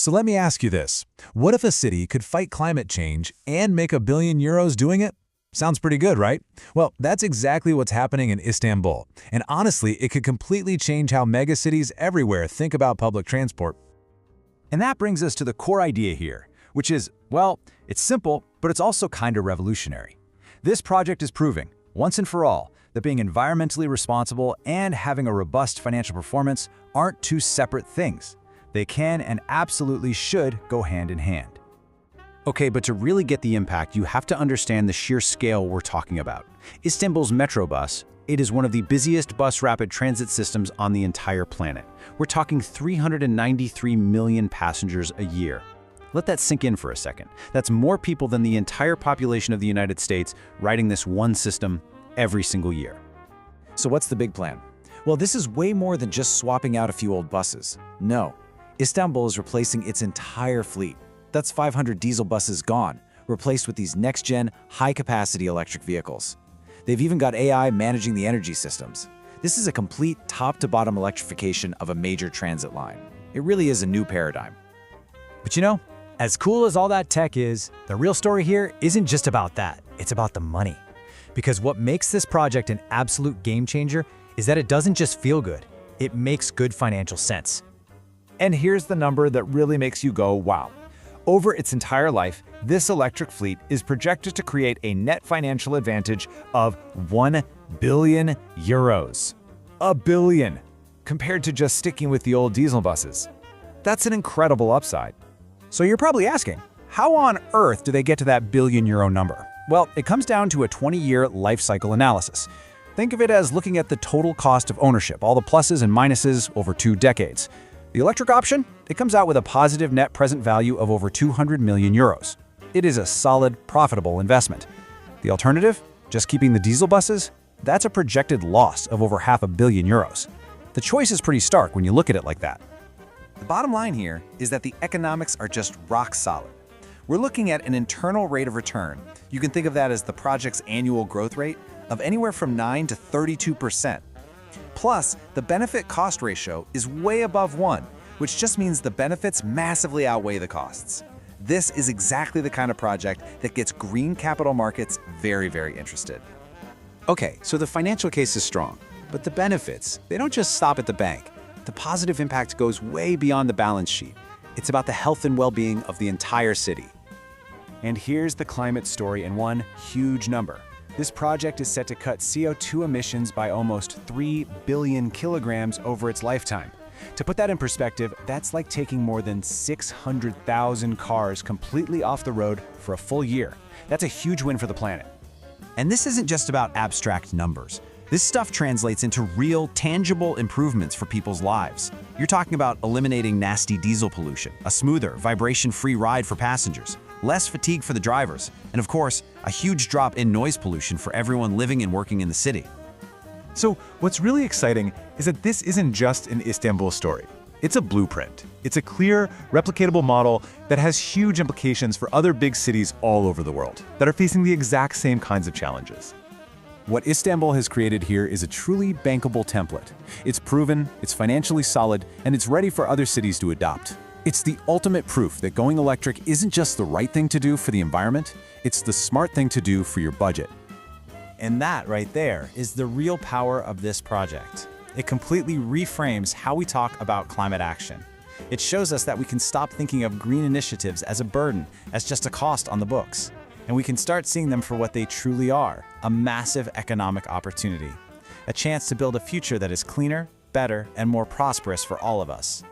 So let me ask you this. What if a city could fight climate change and make €1 billion doing it? Sounds pretty good, right? Well, that's exactly what's happening in Istanbul. And honestly, it could completely change how megacities everywhere think about public transport. And that brings us to the core idea here, which is, well, it's simple, but it's also kind of revolutionary. This project is proving, once and for all, that being environmentally responsible and having a robust financial performance aren't two separate things. They can and absolutely should go hand in hand. Okay, but to really get the impact, you have to understand the sheer scale we're talking about. Istanbul's Metrobus, it is one of the busiest bus rapid transit systems on the entire planet. We're talking 393 million passengers a year. Let that sink in for a second. That's more people than the entire population of the United States riding this one system every single year. So what's the big plan? Well, this is way more than just swapping out a few old buses. No, Istanbul is replacing its entire fleet. That's 500 diesel buses gone, replaced with these next-gen, high-capacity electric vehicles. They've even got AI managing the energy systems. This is a complete top-to-bottom electrification of a major transit line. It really is a new paradigm. But you know, as cool as all that tech is, the real story here isn't just about that. It's about the money. Because what makes this project an absolute game changer is that it doesn't just feel good. It makes good financial sense. And here's the number that really makes you go, wow. Over its entire life, this electric fleet is projected to create a net financial advantage of €1 billion. $1 billion, compared to just sticking with the old diesel buses. That's an incredible upside. So you're probably asking, how on earth do they get to that €1 billion number? Well, it comes down to a 20-year life cycle analysis. Think of it as looking at the total cost of ownership, all the pluses and minuses over 2 decades. The electric option, it comes out with a positive net present value of over €200 million. It is a solid, profitable investment. The alternative, just keeping the diesel buses, that's a projected loss of over €500 million. The choice is pretty stark when you look at it like that. The bottom line here is that the economics are just rock solid. We're looking at an internal rate of return. You can think of that as the project's annual growth rate of anywhere from 9 to 32%. Plus, the benefit-cost ratio is way above 1, which just means the benefits massively outweigh the costs. This is exactly the kind of project that gets green capital markets very, very interested. Okay, so the financial case is strong, but the benefits, they don't just stop at the bank. The positive impact goes way beyond the balance sheet. It's about the health and well-being of the entire city. And here's the climate story in one huge number. This project is set to cut CO2 emissions by almost 3 billion kilograms over its lifetime. To put that in perspective, that's like taking more than 600,000 cars completely off the road for a full year. That's a huge win for the planet. And this isn't just about abstract numbers. This stuff translates into real, tangible improvements for people's lives. You're talking about eliminating nasty diesel pollution, a smoother, vibration-free ride for passengers, less fatigue for the drivers, and of course, a huge drop in noise pollution for everyone living and working in the city. So what's really exciting is that this isn't just an Istanbul story. It's a blueprint. It's a clear, replicatable model that has huge implications for other big cities all over the world that are facing the exact same kinds of challenges. What Istanbul has created here is a truly bankable template. It's proven, it's financially solid, and it's ready for other cities to adopt. It's the ultimate proof that going electric isn't just the right thing to do for the environment, it's the smart thing to do for your budget. And that right there is the real power of this project. It completely reframes how we talk about climate action. It shows us that we can stop thinking of green initiatives as a burden, as just a cost on the books. And we can start seeing them for what they truly are, a massive economic opportunity. A chance to build a future that is cleaner, better, and more prosperous for all of us.